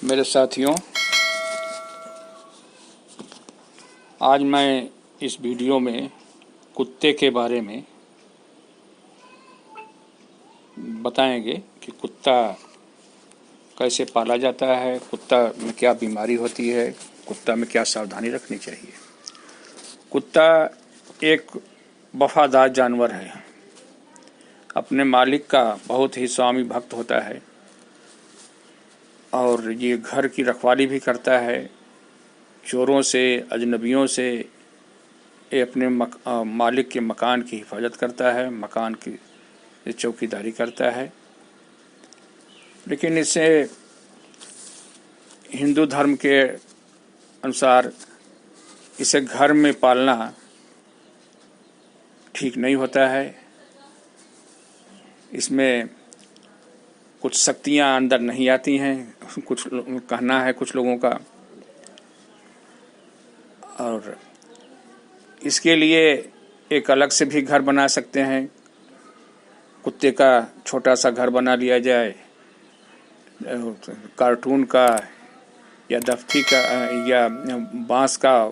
मेरे साथियों, आज मैं इस वीडियो में कुत्ते के बारे में बताएंगे कि कुत्ता कैसे पाला जाता है, कुत्ता में क्या बीमारी होती है, कुत्ता में क्या सावधानी रखनी चाहिए। कुत्ता एक वफादार जानवर है, अपने मालिक का बहुत ही स्वामी भक्त होता है और ये घर की रखवाली भी करता है। चोरों से, अजनबियों से ये अपने मालिक के मकान की हिफाजत करता है, मकान की चौकीदारी करता है। लेकिन इसे हिंदू धर्म के अनुसार इसे घर में पालना ठीक नहीं होता है। इसमें कुछ शक्तियां अंदर नहीं आती हैं, कुछ कहना है कुछ लोगों का। और इसके लिए एक अलग से भी घर बना सकते हैं। कुत्ते का छोटा सा घर बना लिया जाए, कार्टून का या दफ्ती का या बांस का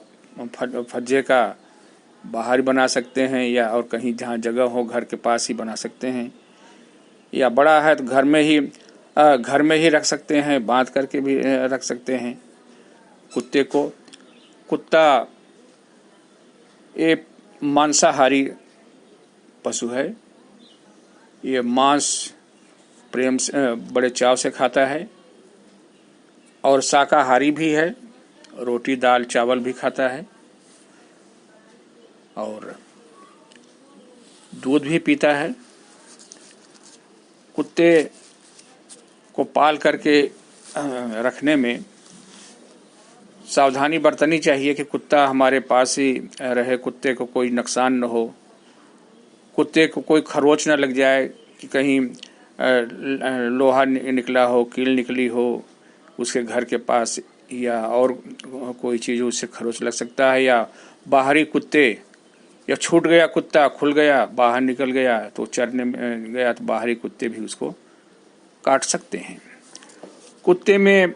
फज्जे का बाहर बना सकते हैं, या और कहीं जहाँ जगह हो घर के पास ही बना सकते हैं, या बड़ा है तो घर में ही रख सकते हैं, बांध करके भी रख सकते हैं कुत्ते को। कुत्ता एक मांसाहारी पशु है। ये मांस प्रेम से बड़े चाव से खाता है और शाकाहारी भी है, रोटी दाल चावल भी खाता है और दूध भी पीता है। कुत्ते को पाल करके रखने में सावधानी बरतनी चाहिए कि कुत्ता हमारे पास ही रहे, कुत्ते को कोई नुकसान न हो, कुत्ते को कोई खरोच न लग जाए कि कहीं लोहा निकला हो, कील निकली हो उसके घर के पास, या और कोई चीज़ उससे खरोच लग सकता है। या बाहरी कुत्ते, या छूट गया कुत्ता, खुल गया, बाहर निकल गया तो चरने में गया तो बाहरी कुत्ते भी उसको काट सकते हैं। कुत्ते में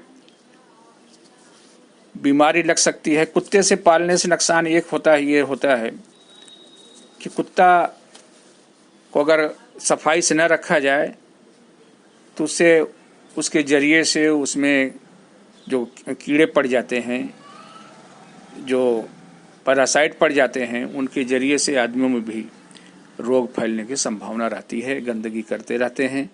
बीमारी लग सकती है। कुत्ते से पालने से नुकसान एक होता है, ये होता है कि कुत्ता को अगर सफाई से न रखा जाए तो उससे उसके जरिए से उसमें जो कीड़े पड़ जाते हैं, जो पैरासाइट पड़ जाते हैं, उनके जरिए से आदमियों में भी रोग फैलने की संभावना रहती है। गंदगी करते रहते हैं,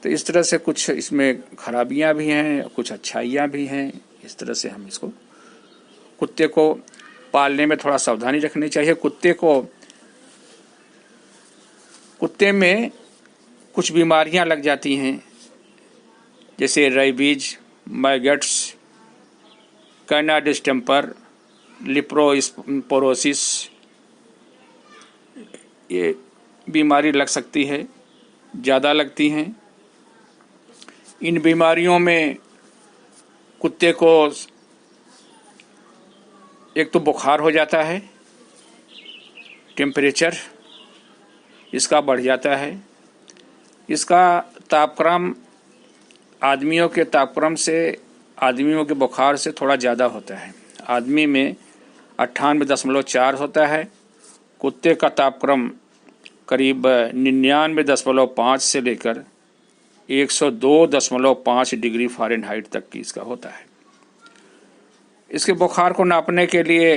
तो इस तरह से कुछ इसमें खराबियां भी हैं, कुछ अच्छाइयां भी हैं। इस तरह से हम इसको कुत्ते को पालने में थोड़ा सावधानी रखनी चाहिए। कुत्ते में कुछ बीमारियां लग जाती हैं, जैसे रेबीज, मैगट्स, कैना डिस्टेम्पर, लिप्रोस्पोरोसिस, ये बीमारी लग सकती है, ज़्यादा लगती हैं। इन बीमारियों में कुत्ते को एक तो बुखार हो जाता है, टेम्परेचर इसका बढ़ जाता है। इसका तापक्रम आदमियों के तापक्रम से, आदमियों के बुखार से थोड़ा ज़्यादा होता है। आदमी में 98.4 होता है, कुत्ते का तापक्रम करीब 99.5 से लेकर 102.5 डिग्री फ़ारेनहाइट तक की इसका होता है। इसके बुखार को नापने के लिए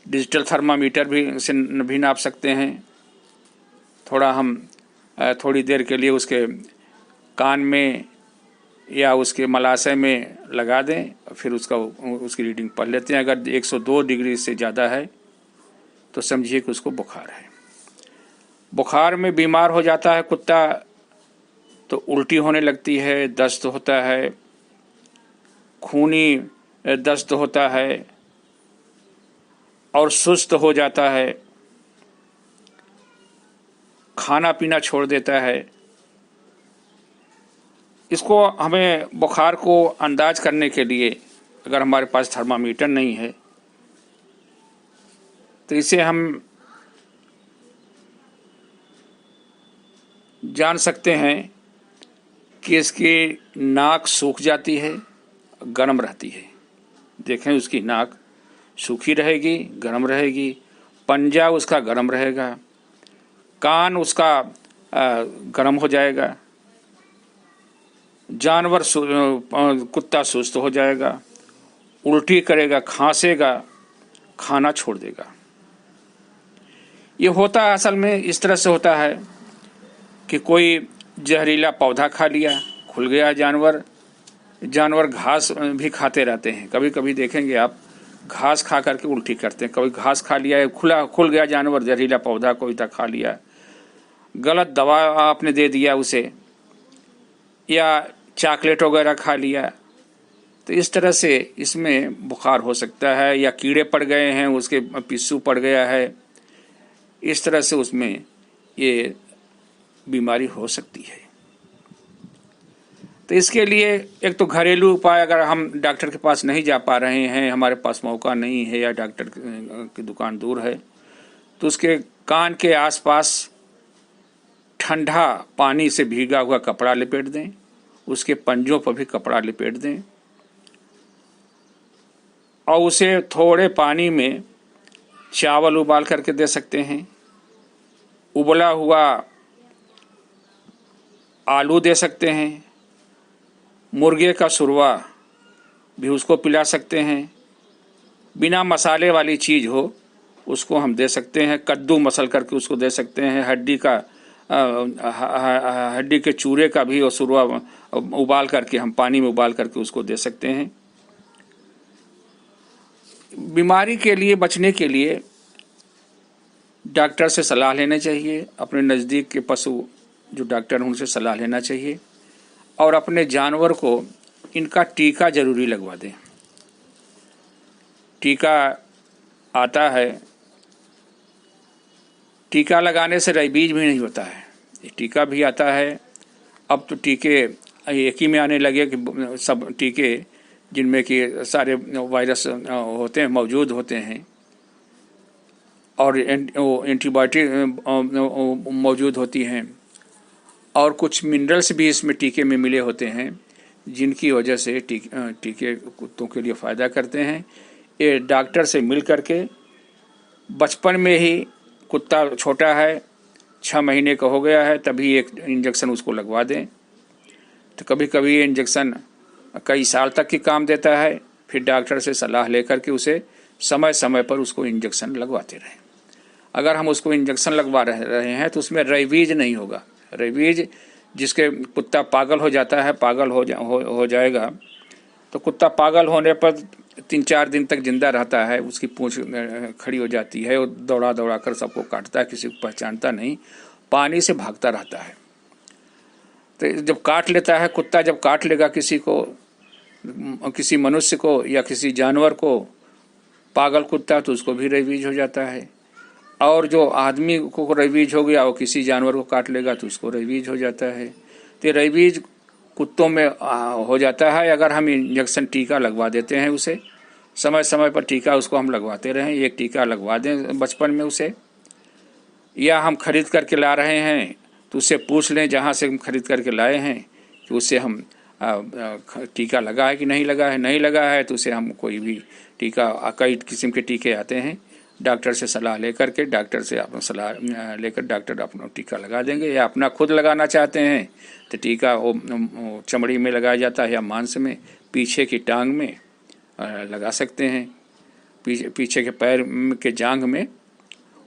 डिजिटल थर्मामीटर भी नाप सकते हैं। थोड़ी देर के लिए उसके कान में या उसके मलाशय में लगा दें, फिर उसकी रीडिंग पढ़ लेते हैं। अगर 102 डिग्री से ज़्यादा है तो समझिए कि उसको बुखार है। बुखार में बीमार हो जाता है कुत्ता तो उल्टी होने लगती है, दस्त होता है, खूनी दस्त होता है और सुस्त हो जाता है, खाना पीना छोड़ देता है। इसको हमें बुखार को अंदाज करने के लिए, अगर हमारे पास थर्मामीटर नहीं है तो इसे हम जान सकते हैं कि इसकी नाक सूख जाती है, गर्म रहती है। देखें, उसकी नाक सूखी रहेगी, गर्म रहेगी, पंजा उसका गर्म रहेगा, कान उसका गर्म हो जाएगा, जानवर कुत्ता सुस्त हो जाएगा, उल्टी करेगा, खांसेगा, खाना छोड़ देगा। ये होता है असल में इस तरह से होता है कि कोई जहरीला पौधा खा लिया, खुल गया जानवर। जानवर घास भी खाते रहते हैं, कभी कभी देखेंगे आप घास खा करके उल्टी करते हैं। कभी घास खा लिया है, खुल गया जानवर, जहरीला पौधा कोई था खा लिया, गलत दवा आपने दे दिया उसे, या चॉकलेट वगैरह खा लिया, तो इस तरह से इसमें बुखार हो सकता है। या कीड़े पड़ गए हैं, उसके पिस्सू पड़ गया है, इस तरह से उसमें ये बीमारी हो सकती है। तो इसके लिए एक तो घरेलू उपाय, अगर हम डॉक्टर के पास नहीं जा पा रहे हैं, हमारे पास मौका नहीं है या डॉक्टर की दुकान दूर है, तो उसके कान के आसपास ठंडा पानी से भीगा हुआ कपड़ा लपेट दें, उसके पंजों पर भी कपड़ा लपेट दें और उसे थोड़े पानी में चावल उबाल करके दे सकते हैं, उबला हुआ आलू दे सकते हैं, मुर्गे का सुरवा भी उसको पिला सकते हैं। बिना मसाले वाली चीज़ हो उसको हम दे सकते हैं, कद्दू मसल करके उसको दे सकते हैं, हड्डी के चूरे का भी और सुरवा उबाल करके हम पानी में उबाल करके उसको दे सकते हैं। बीमारी के लिए बचने के लिए डॉक्टर से सलाह लेना चाहिए, अपने नज़दीक के पशु जो डॉक्टर हैं उनसे सलाह लेना चाहिए, और अपने जानवर को इनका टीका जरूरी लगवा दें। टीका आता है, टीका लगाने से रेबीज भी नहीं होता है, टीका भी आता है। अब तो टीके एक ही में आने लगे कि सब टीके जिनमें कि सारे वायरस होते हैं, मौजूद होते हैं, और एंटीबायोटिक मौजूद होती हैं, और कुछ मिनरल्स भी इसमें टीके में मिले होते हैं, जिनकी वजह से टीके कुत्तों के लिए फ़ायदा करते हैं। ये डॉक्टर से मिल करके बचपन में ही, कुत्ता छोटा है, 6 महीने का हो गया है, तभी एक इंजेक्शन उसको लगवा दें। तो कभी कभी ये इंजेक्शन कई साल तक की काम देता है। फिर डॉक्टर से सलाह लेकर के उसे समय समय पर उसको इंजेक्शन लगवाते रहें। अगर हम उसको इंजेक्शन लगवा रहे हैं तो उसमें रेबीज नहीं होगा। रेबीज जिसके कुत्ता पागल हो जाता है, पागल हो जाएगा, तो कुत्ता पागल होने पर 3-4 दिन तक जिंदा रहता है, उसकी पूंछ खड़ी हो जाती है, वो दौड़ा दौड़ा कर सबको काटता है, किसी को पहचानता नहीं, पानी से भागता रहता है। तो जब काट लेता है कुत्ता, जब काट लेगा किसी को, किसी मनुष्य को या किसी जानवर को, पागल कुत्ता, तो उसको भी रेबीज हो जाता है। और जो आदमी को रेबीज हो गया, वो किसी जानवर को काट लेगा तो उसको रेबीज हो जाता है। तो रेबीज कुत्तों में हो जाता है अगर हम इंजेक्शन टीका लगवा देते हैं उसे, समय समय पर टीका उसको हम लगवाते रहें। एक टीका लगवा दें बचपन में उसे, या हम खरीद करके ला रहे हैं तो उससे पूछ लें जहाँ से हम खरीद करके लाए हैं कि उससे हम टीका लगा है कि नहीं लगा है। नहीं लगा है तो उसे हम कोई भी टीका, कई किस्म के टीके आते हैं, डॉक्टर से सलाह लेकर के, डॉक्टर से अपना सलाह लेकर डॉक्टर अपना टीका लगा देंगे। या अपना खुद लगाना चाहते हैं तो टीका वो चमड़ी में लगाया जाता है या मांस में, पीछे की टांग में लगा सकते हैं, पीछे के पैर के जांघ में,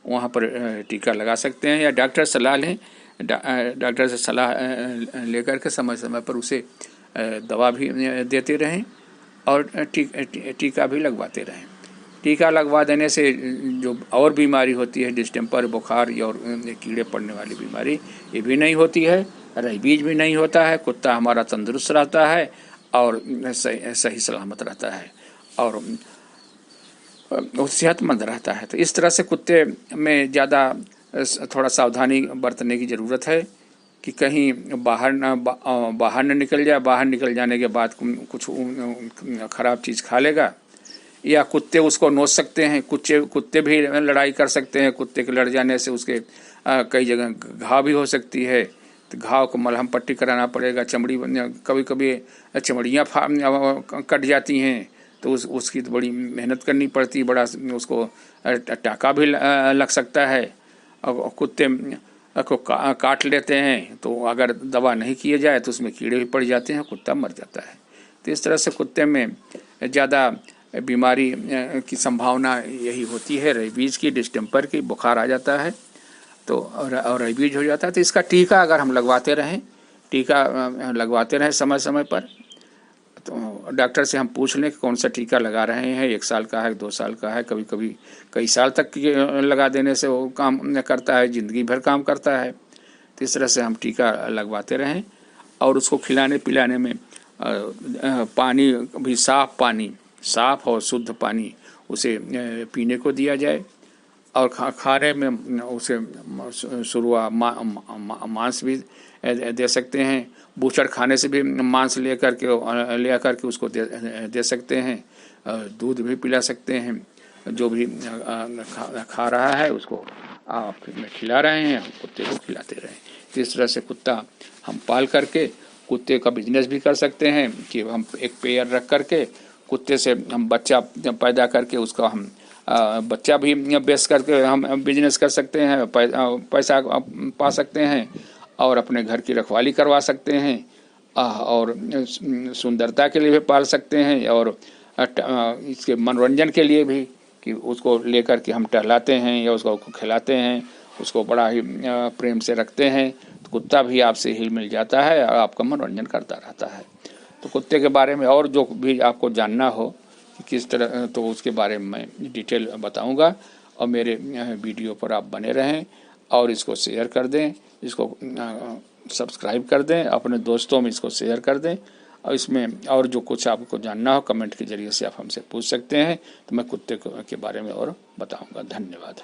वहाँ पर टीका लगा सकते हैं। या डॉक्टर सलाह लें, डॉक्टर से सलाह लेकर के समय समय पर उसे दवा भी देते रहें और टीका भी लगवाते रहें। टीका लगवा देने से जो और बीमारी होती है, डिस्टेम्पर, बुखार और कीड़े पड़ने वाली बीमारी, ये भी नहीं होती है, रेबीज भी नहीं होता है, कुत्ता हमारा तंदुरुस्त रहता है और सही सलामत रहता है और सेहतमंद रहता है। तो इस तरह से कुत्ते में ज़्यादा थोड़ा सावधानी बरतने की ज़रूरत है कि कहीं बाहर न निकल जाए। बाहर निकल जाने के बाद कुछ ख़राब चीज़ खा लेगा, या कुत्ते उसको नोच सकते हैं, कुत्ते भी लड़ाई कर सकते हैं। कुत्ते के लड़ जाने से उसके कई जगह घाव भी हो सकती है, तो घाव को मलहम पट्टी कराना पड़ेगा। चमड़ी कभी कभी चमड़ियाँ कट जाती हैं तो उसकी तो बड़ी मेहनत करनी पड़ती है, बड़ा उसको टाका भी लग सकता है। और कुत्ते को काट लेते हैं तो अगर दवा नहीं किए जाए तो उसमें कीड़े भी पड़ जाते हैं, कुत्ता मर जाता है। तो इस तरह से कुत्ते में ज़्यादा बीमारी की संभावना यही होती है, रेबीज की, डिस्टेम्पर की, बुखार आ जाता है तो और रेबीज हो जाता है। तो इसका टीका अगर हम लगवाते रहें समय समय पर, तो डॉक्टर से हम पूछ लें कि कौन सा टीका लगा रहे हैं, 1 साल का है, 2 साल का है, कभी कभी कई साल तक लगा देने से वो काम करता है, ज़िंदगी भर काम करता है। तो इस तरह से हम टीका लगवाते रहें और उसको खिलाने पिलाने में पानी भी साफ और शुद्ध पानी उसे पीने को दिया जाए। और खाने में उसे मांस भी दे सकते हैं। बूचड़ खाने से भी मांस ले करके उसको दे सकते हैं। दूध भी पिला सकते हैं। जो भी खा रहा है उसको आप खिला रहे हैं, कुत्ते को खिलाते रहें। इस तरह से कुत्ता हम पाल करके कुत्ते का बिजनेस भी कर सकते हैं कि हम एक पेयर रख करके कुत्ते से हम बच्चा पैदा करके उसका हम बच्चा भी बेच करके हम बिजनेस कर सकते हैं, पैसा पा सकते हैं और अपने घर की रखवाली करवा सकते हैं और सुंदरता के लिए भी पाल सकते हैं और इसके मनोरंजन के लिए भी कि उसको लेकर के हम टहलाते हैं या उसको खिलाते हैं, उसको बड़ा ही प्रेम से रखते हैं तो कुत्ता भी आपसे हिल मिल जाता है और आपका मनोरंजन करता रहता है। तो कुत्ते के बारे में और जो भी आपको जानना हो कि किस तरह, तो उसके बारे में मैं डिटेल बताऊंगा और मेरे वीडियो पर आप बने रहें और इसको शेयर कर दें, इसको सब्सक्राइब कर दें, अपने दोस्तों में इसको शेयर कर दें। और इसमें और जो कुछ आपको जानना हो कमेंट के जरिए से आप हमसे पूछ सकते हैं, तो मैं कुत्ते के बारे में और बताऊंगा। धन्यवाद।